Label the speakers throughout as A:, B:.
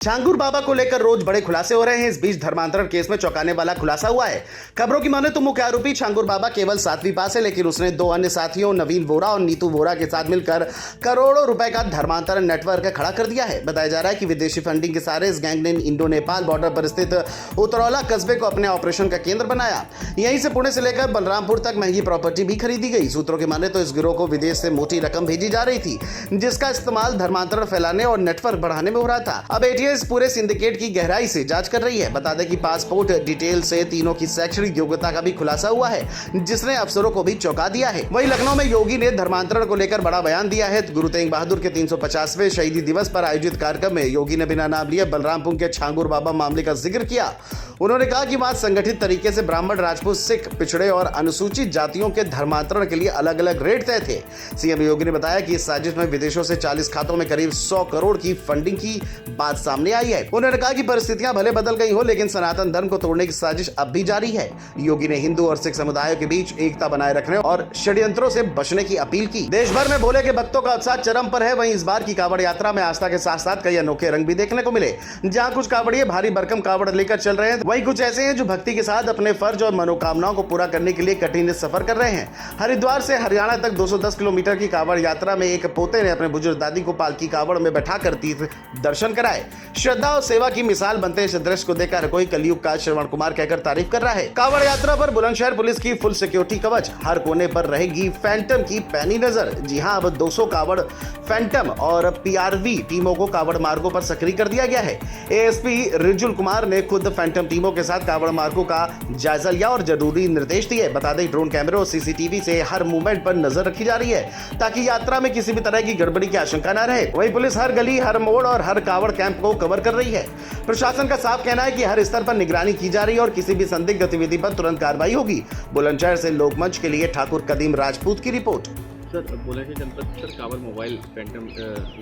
A: छांगुर बाबा को लेकर रोज बड़े खुलासे हो रहे हैं। इस बीच धर्मांतरण केस में चौंकाने वाला खुलासा हुआ है। खबरों की माने तो मुख्य आरोपी छांगुर बाबा केवल 7वीं पास है, लेकिन उसने 2 अन्य साथियों नवीन वोरा और नीतू वोरा के साथ मिलकर करोड़ों रुपए का धर्मांतरण नेटवर्क खड़ा कर दिया है। बताया जा रहा है कि विदेशी फंडिंग के सारे इस गैंग ने इंडो नेपाल बॉर्डर पर स्थित उतरौला कस्बे को अपने ऑपरेशन का केंद्र बनाया। यहीं से पुणे से लेकर बलरामपुर तक महंगी प्रॉपर्टी भी खरीदी गई। सूत्रों की माने तो इस गिरोह को विदेश से मोटी रकम भेजी जा रही थी, जिसका इस्तेमाल धर्मांतरण फैलाने और नेटवर्क बढ़ाने में हो रहा था। अब एटीएस पूरे सिंडिकेट की गहराई से जांच कर रही है। बता दें कि पासपोर्ट डिटेल से तीनों की शैक्षणिक योग्यता का भी खुलासा हुआ है, जिसने अफसरों को भी चौंका दिया है। वहीं लखनऊ में योगी ने धर्मांतरण को लेकर बड़ा बयान दिया है। गुरु तेग बहादुर के 350वें शहीदी दिवस पर आयोजित कार्यक्रम में योगी ने बिना नाम लिए बलरामपुर के छांगुर बाबा मामले का जिक्र किया। उन्होंने कहा कि वहां संगठित तरीके से ब्राह्मण, राजपूत, सिख, पिछड़े और अनुसूचित जातियों के धर्मांतरण के लिए अलग अलग रेट तय थे। सीएम योगी ने बताया कि इस साजिश में विदेशों से 40 खातों में करीब 100 करोड़ की फंडिंग की बात सामने आई है। उन्होंने कहा कि परिस्थितियां भले बदल गई हो, लेकिन सनातन धर्म को तोड़ने की साजिश अब भी जारी है। योगी ने हिंदू और सिख समुदायों के बीच एकता बनाए रखने और षड्यंत्रों से बचने की अपील की। देश भर में भोले के भक्तों का उत्साह चरम पर है। वहीं इस बार की कांवड़ यात्रा में आस्था के साथ साथ कई अनोखे रंग भी देखने को मिले। जहां कुछ कांवड़िए भारी भरकम कांवड़ लेकर चल रहे हैं, वहीं कुछ ऐसे हैं जो भक्ति के साथ अपने फर्ज और मनोकामनाओं को पूरा करने के लिए कठिन सफर कर रहे हैं। हरिद्वार से हरियाणा तक 210 किलोमीटर की कांवड़ यात्रा में एक पोते ने अपने बुजुर्ग दादी को पालकी कांवड़ में बैठाकर तीर्थ दर्शन कराए। श्रद्धा और सेवा की मिसाल बनते इस दृश्य को देखकर कोई कलयुग का श्रवण कुमार कहकर तारीफ कर रहा है। कांवड़ यात्रा पर बुलंदशहर पुलिस की फुल सिक्योरिटी कवच, हर कोने पर रहेगी फैंटम की पैनी नजर। जी हां, अब 200 कांवड़ फैंटम और पीआरवी टीमों को कांवड़ मार्गों पर सक्रिय कर दिया गया है। एएसपी रिजुल कुमार ने खुद फैंटम टीमों के साथ कांवड़ मार्गों का जायजा लिया और जरूरी निर्देश दिए। बता दें, ड्रोन कैमरे और सीसीटीवी से हर मूवमेंट पर नजर रखी जा रही है, ताकि यात्रा में किसी भी तरह की गड़बड़ी की आशंका न रहे। वहीं पुलिस हर गली, हर मोड़ और हर कांवड़ कैंप को कवर कर रही है। प्रशासन का साफ कहना है कि हर स्तर पर निगरानी की जा रही है और किसी भी संदिग्ध गतिविधि पर तुरंत कार्रवाई होगी। बुलंदशहर से लोकमंच के लिए ठाकुर कदीम राजपूत की रिपोर्ट।
B: सर, बुलंदशहर जनपद सर कांवड़ मोबाइल फैंटम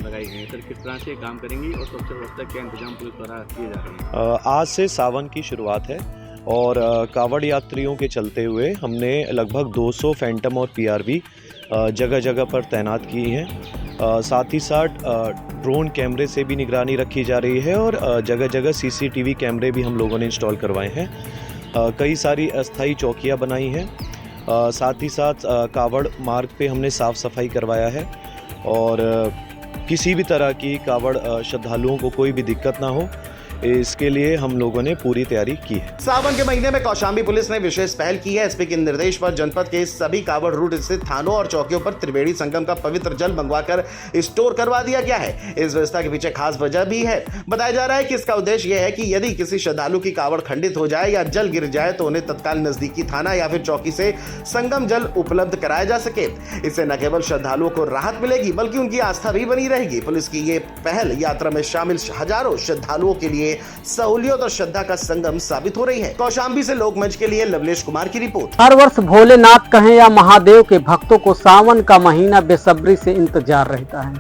B: लगाई गई है, सर किस तरह से काम करेंगी और सुरक्षा व्यवस्था क्या इंतजाम पुलिस द्वारा किए जा रहे हैं?
C: आज से सावन की शुरुआत है और कांवड़ यात्रियों के चलते हुए हमने लगभग 200 फैंटम और पीआरवी जगह जगह पर तैनात की हैं। साथ ही साथ ड्रोन कैमरे से भी निगरानी रखी जा रही है और जगह जगह सीसीटीवी कैमरे भी हम लोगों ने इंस्टॉल करवाए हैं। कई सारी अस्थायी चौकियां बनाई हैं। साथ ही साथ कांवड़ मार्ग पे हमने साफ़ सफाई करवाया है और किसी भी तरह की कांवड़ श्रद्धालुओं को कोई भी दिक्कत ना हो, इसके लिए हम लोगों ने पूरी तैयारी की है।
A: सावन के महीने में कौशाम्बी पुलिस ने विशेष पहल की है। एसपी के निर्देश पर जनपद के सभी कांवड़ रूट स्थित थानों और चौकियों पर त्रिवेणी संगम का पवित्र जल मंगवाकर स्टोर करवा दिया गया है। इस व्यवस्था के पीछे खास वजह भी है। बताया जा रहा है कि इसका उद्देश्य यह है कि यदि किसी श्रद्धालु की कांवड़ खंडित हो जाए या जल गिर जाए तो उन्हें तत्काल नजदीकी थाना या फिर चौकी से संगम जल उपलब्ध कराया जा सके। इससे न केवल श्रद्धालुओं को राहत मिलेगी, बल्कि उनकी आस्था भी बनी रहेगी। पुलिस की ये पहल यात्रा में शामिल हजारों श्रद्धालुओं के लिए सहूलियत और श्रद्धा का संगम साबित हो रही है। कौशाम्बी से लोकमंच के लिए लवलेश कुमार की रिपोर्ट।
D: हर वर्ष भोलेनाथ कहें या महादेव के भक्तों को सावन का महीना बेसब्री से इंतजार रहता है।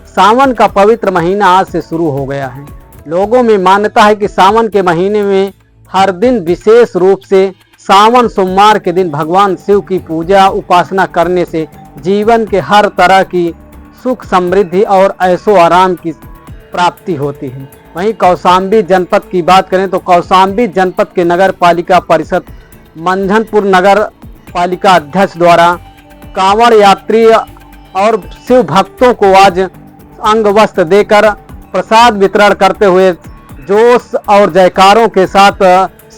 D: सावन का पवित्र महीना आज से शुरू हो गया है। लोगों में मान्यता है कि सावन के महीने में हर दिन विशेष रूप से सावन सोमवार के दिन भगवान शिव की पूजा उपासना करने से जीवन के हर तरह की सुख, समृद्धि और ऐशो आराम की प्राप्ति होती है। वहीं कौशाम्बी जनपद की बात करें तो कौशाम्बी जनपद के नगर पालिका परिषद मंझनपुर नगर पालिका अध्यक्ष द्वारा कांवड़ यात्री और शिव भक्तों को आज अंग वस्त्र देकर प्रसाद वितरण करते हुए जोश और जयकारों के साथ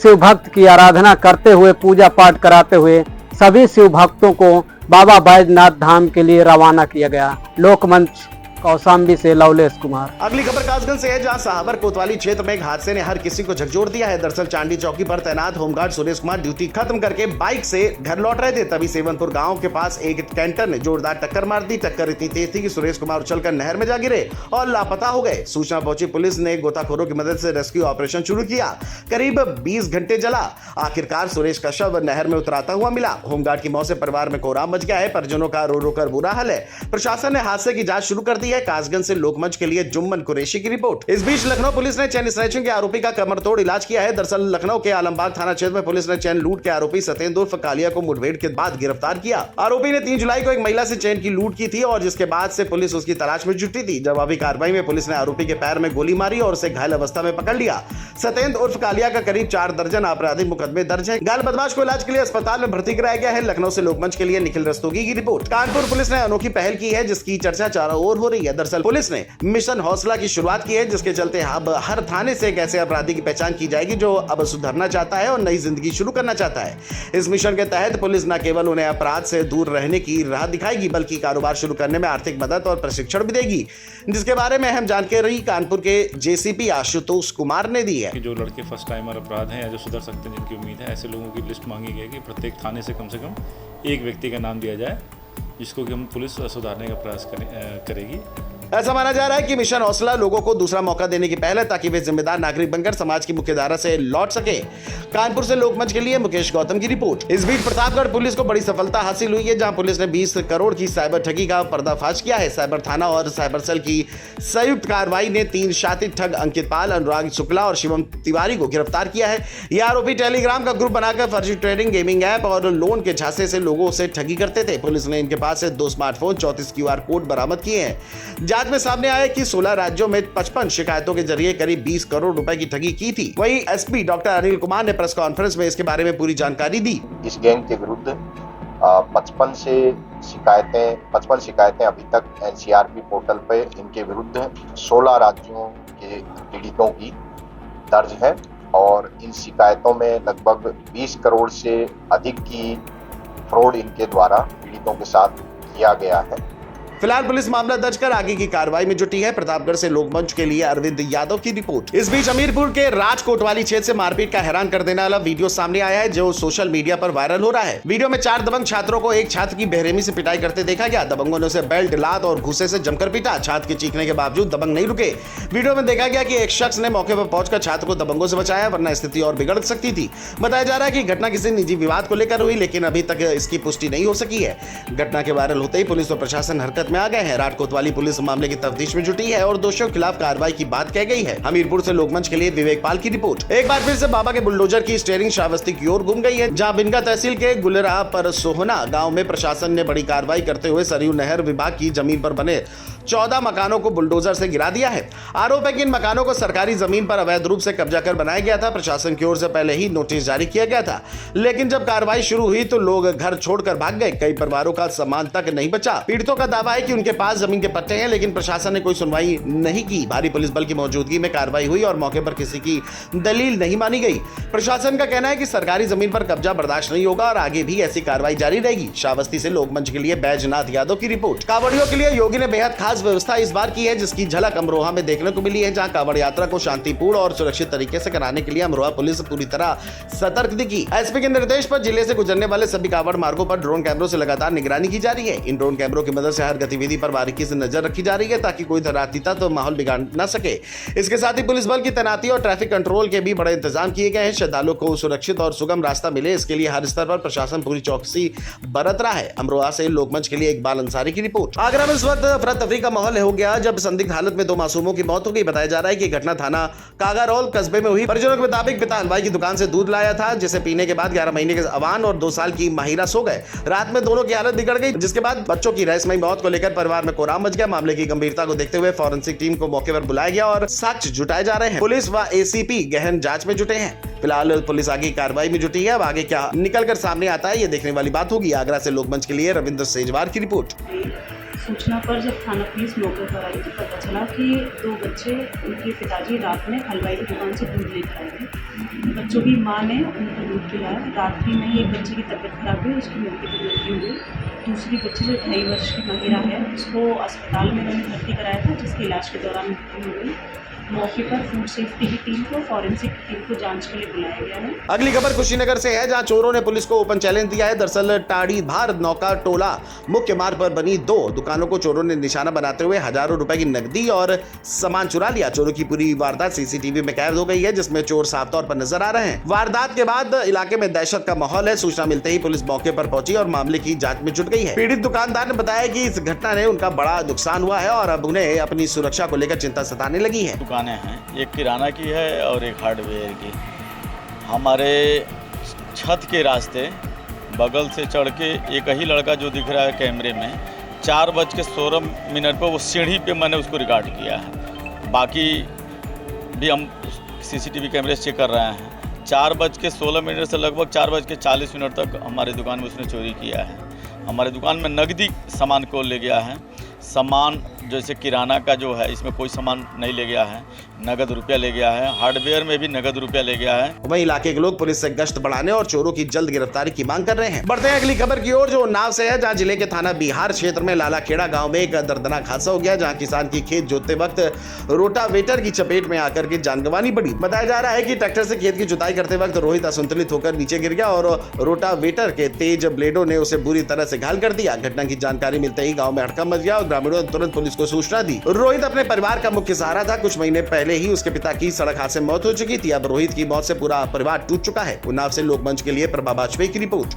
D: शिव भक्त की आराधना करते हुए पूजा पाठ कराते हुए सभी शिव भक्तों को बाबा बैजनाथ धाम के लिए रवाना किया गया। लोकमंच कौशाम्बी से लवलेश कुमार।
A: अगली खबर कासगंज से है, जहां साहबर कोतवाली क्षेत्र में एक हादसे ने हर किसी को झकझोर दिया है। दरअसल चांदी चौकी पर तैनात होमगार्ड सुरेश कुमार ड्यूटी खत्म करके बाइक से घर लौट रहे थे, तभी सेवनपुर गांव के पास एक कैंटर ने जोरदार टक्कर मार दी। टक्कर इतनी तेज थी कि सुरेश कुमार उछलकर नहर में जा गिरे और लापता हो गए। सूचना पहुंची पुलिस ने गोताखोरों की मदद से रेस्क्यू ऑपरेशन शुरू किया। करीब 20 घंटे चला। आखिरकार सुरेश का शव नहर में उतराता हुआ मिला। होमगार्ड की मौत से परिवार में कोहराम मच गया है। परिजनों का रो रो कर बुरा हाल है। प्रशासन ने हादसे की जांच शुरू कर दी है। कासगंज से लोकमंच के लिए जुम्मन कुरैशी की रिपोर्ट। इस बीच लखनऊ पुलिस ने चैन स्नैचिंग के आरोपी का कमरतोड़ इलाज किया है। दरअसल लखनऊ के आलमबाग थाना क्षेत्र में पुलिस ने चैन लूट के आरोपी सतेंद्र उर्फ कालिया को मुठभेड़ के बाद गिरफ्तार किया। आरोपी ने 3 जुलाई को एक महिला से चैन की लूट की थी और जिसके बाद से पुलिस उसकी तलाश में जुटी थी। जवाबी कार्रवाई में पुलिस ने आरोपी के पैर में गोली मारी और उसे घायल अवस्था में पकड़ लिया। सतेंद्र उर्फ कालिया का करीब 4 दर्जन आपराधिक मुकदमे दर्ज है। घायल बदमाश को इलाज के लिए अस्पताल में भर्ती कराया गया है। लखनऊ से लोकमंच के लिए निखिल रस्तोगी की रिपोर्ट। कानपुर पुलिस ने अनोखी पहल की है जिसकी चर्चा चारों ओर हो रही है। दरअसल पुलिस ने मिशन हौसला की शुरुआत की है जिसके चलते अब हर थाने से एक ऐसे अपराधी की पहचान की जाएगी जो अब सुधरना चाहता है और नई जिंदगी शुरू करना चाहता है। इस मिशन के तहत पुलिस न केवल उन्हें अपराध से दूर रहने की राह दिखाएगी बल्कि कारोबार शुरू करने में आर्थिक मदद और प्रशिक्षण भी देगी, जिसके बारे में अहम जानकारी कानपुर के जेसीपी आशुतोष कुमार ने दी है।
E: जो लड़के फर्स्ट टाइमर अपराध हैं या जो सुधर सकते हैं जिनकी उम्मीद है, ऐसे लोगों की लिस्ट मांगी गई कि प्रत्येक थाने से कम एक व्यक्ति का नाम दिया जाए जिसको कि हम पुलिस सुधारने का प्रयास करेगी।
A: ऐसा माना जा रहा है कि मिशन हौसला लोगों को दूसरा मौका देने की पहल है ताकि वे जिम्मेदार नागरिक बनकर समाज की मुख्यधारा से लौट सके। कानपुर से लोकमंच के लिए मुकेश गौतम की रिपोर्ट। इस बीच प्रतापगढ़ पुलिस को बड़ी सफलता हासिल हुई है जहां पुलिस ने 20 करोड़ की साइबर ठगी का पर्दाफाश किया है। साइबर थाना और साइबर सेल की संयुक्त कार्रवाई ने 3 शातिर ठग अंकित पाल, अनुराग शुक्ला और शिवम तिवारी को गिरफ्तार किया है। ये आरोपी टेलीग्राम का ग्रुप बनाकर फर्जी ट्रेडिंग, गेमिंग ऐप और लोन के झांसे से लोगों से ठगी करते थे। पुलिस ने इनके पास से 2 स्मार्टफोन, 34 QR कोड बरामद किए हैं। जांच में सामने आया कि 16 राज्यों में 55 शिकायतों के जरिए करीब 20 करोड़ रुपए की ठगी की थी। वहीं एसपी डॉक्टर अनिल कुमार ने प्रेस कॉन्फ्रेंस में इसके बारे में पूरी जानकारी दी।
F: इस गैंग के विरुद्ध 55 शिकायतें अभी तक एनसीआरपी पोर्टल पे इनके विरुद्ध 16 राज्यों के पीड़ितों की दर्ज है और इन शिकायतों में लगभग 20 करोड़ से अधिक की फ्रॉड इनके द्वारा पीड़ितों के साथ किया गया है।
A: फिलहाल पुलिस मामला दर्ज कर आगे की कार्रवाई में जुटी है। प्रतापगढ़ से लोकमंच के लिए अरविंद यादव की रिपोर्ट। इस बीच हमीरपुर के राजकोटवाली क्षेत्र से मारपीट का हैरान कर देने वाला वीडियो सामने आया है जो सोशल मीडिया पर वायरल हो रहा है। वीडियो में 4 दबंग छात्रों को एक छात्र की बेरहमी से पिटाई करते देखा गया। दबंगों ने उसे बेल्ट, लात और घूसे से जमकर पीटा। छात्र के चीखने के बावजूद दबंग नहीं रुके। वीडियो में देखा गया कि एक शख्स ने मौके पर पहुंचकर छात्र को दबंगों से बचाया वरना स्थिति और बिगड़ सकती थी। बताया जा रहा है कि घटना किसी निजी विवाद को लेकर हुई लेकिन अभी तक इसकी पुष्टि नहीं हो सकी है। घटना के वायरल होते ही पुलिस और प्रशासन हरकत में आ गए हैं। वाली पुलिस मामले की तफ्तीश में जुटी है और दोषियों के खिलाफ कार्रवाई की बात कह गई है। हमीरपुर से लोकमंच के लिए विवेक पाल की रिपोर्ट। एक बार फिर से बाबा के बुलडोजर की स्टीयरिंग श्रावस्ती की ओर घूम गई है जहां बिनगा तहसील के गुलरा पर सोहना गांव में प्रशासन ने बड़ी कार्रवाई करते हुए सरयू नहर विभाग की जमीन पर बने 14 मकानों को बुलडोजर से गिरा दिया है। आरोप है कि इन मकानों को सरकारी जमीन पर अवैध रूप से कब्जा कर बनाया गया था। प्रशासन की ओर से पहले ही नोटिस जारी किया गया था लेकिन जब कार्रवाई शुरू हुई तो लोग घर छोड़कर भाग गए। कई परिवारों का सम्मान तक नहीं बचा। पीड़ितों का दावा है कि उनके पास जमीन के पट्टे हैं लेकिन प्रशासन ने कोई सुनवाई नहीं की। भारी पुलिस बल की मौजूदगी में कार्रवाई हुई और मौके पर किसी की दलील नहीं मानी गई। प्रशासन का कहना है कि सरकारी जमीन पर कब्जा बर्दाश्त नहीं होगा और आगे भी ऐसी कार्रवाई जारी रहेगी। श्रावस्ती से लोकमंच के लिए बैजनाथ यादव की रिपोर्ट। कांवड़ियों के लिए योगी ने बेहद खास व्यवस्था इस बार की है जिसकी झलक अमरोहा में देखने को मिली है जहां कांवड़ यात्रा को शांतिपूर्ण और सुरक्षित तरीके से कराने के लिए अमरोहा पुलिस पूरी तरह सतर्क दिखी। एसपी के निर्देश पर जिले से गुजरने वाले सभी कांवड़ मार्गों पर ड्रोन कैमरों से लगातार निगरानी की जा रही है। इन ड्रोन कैमरों की मदद से हर गतिविधि पर बारीकी से नजर रखी जा रही है ताकि कोई धरातीता तो माहौल बिगाड़ न सके। इसके साथ ही पुलिस बल की तैनाती और ट्रैफिक कंट्रोल के भी बड़े इंतजाम किए गए हैं। श्रद्धालुओं को सुरक्षित और सुगम रास्ता मिले इसके लिए हर स्तर पर प्रशासन पूरी चौकसी बरत रहा है। अमरोहा से लोकमंच के लिए इकबाल अंसारी की रिपोर्ट। आगरा में इस वक्त अफरा तफरी का माहौल हो गया जब संदिग्ध हालत में 2 मासूमों की मौत हो गई। बताया जा रहा है कि घटना थाना कागारोल कस्बे में हुई। परिजनों के मुताबिक पिता हलवाई की दुकान से दूध लाया था जिसे पीने के बाद 11 महीने के अवान और 2 साल की माहिरा सो गए। रात में दोनों की हालत बिगड़ गई जिसके बाद बच्चों की रहस्यमयी मौत को लेकर परिवार में कोहराम मच गया। मामले की गंभीरता को देखते हुए फॉरेंसिक टीम को मौके पर बुलाया गया और साक्ष्य जुटाए जा रहे हैं। पुलिस व एसीपी गहन जांच में जुटे हैं। फिलहाल पुलिस आगे कार्रवाई में जुटी है। अब आगे क्या निकलकर सामने आता है ये देखने वाली बात होगी। आगरा से लोकमंच के लिए रविंद्र सेजवार की रिपोर्ट।
G: सूचना पर जब थाना पुलिस मौके पर आई तो पता चला कि 2 बच्चे उनके पिताजी रात में हलवाई की दुकान से दूध लेकर आए थे। बच्चों की मां ने उनको दूध पिलाया। रात्रि में ही एक बच्चे की तबीयत खराब हुई, उसकी मौके पर मृत्यु हुई। दूसरी बच्ची जो 2.5 वर्ष की महिला है उसको अस्पताल में उन्होंने भर्ती कराया था जिसके इलाज के दौरान मृत्यु हो गई। मौके पर फूड सेफ्टी की टीम को, फॉरेंसिक टीम को जांच के लिए बुलाया गया है।
A: अगली खबर कुशीनगर से है, जहां चोरों ने पुलिस को ओपन चैलेंज दिया है। दरअसल टाड़ी भार नौका टोला मुख्य मार्ग पर बनी 2 दुकानों को चोरों ने निशाना बनाते हुए हजारों रुपए की नकदी और सामान चुरा लिया। चोरों की पूरी वारदात सीसीटीवी में कैद हो गई है, जिसमें चोर साफ तौर पर नजर आ रहे हैं। वारदात के बाद इलाके में दहशत का माहौल है। सूचना मिलते ही पुलिस मौके पर पहुंची और मामले की जांच में जुट गई है। पीड़ित दुकानदार ने बताया कि इस घटना ने उनका बड़ा नुकसान हुआ है और अब उन्हें अपनी सुरक्षा को लेकर चिंता सताने लगी है।
H: दुकानें हैं, एक किराना की है और एक हार्डवेयर की। हमारे छत के रास्ते बगल से चढ़ के एक ही लड़का जो दिख रहा है कैमरे में 4:16 पर वो सीढ़ी पे मैंने उसको रिकॉर्ड किया है। बाकी भी हम सीसीटीवी कैमरे चेक कर रहे हैं। 4:16 से लगभग 4:40 तक हमारे दुकान में उसने चोरी किया है। हमारे दुकान में नकदी सामान को ले गया है। सामान जैसे किराना का जो है इसमें कोई सामान नहीं ले गया है, नगद रुपया ले गया है। हार्डवेयर में भी नगद रुपया ले गया है।
A: वहीं इलाके के लोग पुलिस से गश्त बढ़ाने और चोरों की जल्द गिरफ्तारी की मांग कर रहे हैं। बढ़ते हैं अगली खबर की ओर, जो उन्नाव से है, जहां जिले के थाना बिहार क्षेत्र में लालाखेड़ा गांव में एक दर्दनाक हादसा हो गया, जहां किसान की खेत जोतते वक्त रोटावेटर की चपेट में आकर के जान गंवानी पड़ी। बताया जा रहा है कि ट्रैक्टर से खेत की जुताई करते वक्त रोहित असंतुलित होकर नीचे गिर गया और रोटावेटर के तेज ब्लेडों ने उसे बुरी तरह से घायल कर दिया। घटना की जानकारी मिलते ही गाँव में हड़कंप मच गया और ग्रामीणों ने तुरंत पुलिस को सूचना दी। रोहित अपने परिवार का मुख्य सहारा था। कुछ महीने पहले ही उसके पिता की सड़क हादसे में मौत हो चुकी थी। अब रोहित की मौत से पूरा परिवार टूट चुका है। उन्नाव से लोकमंच के लिए प्रभा बाजपेयी की रिपोर्ट।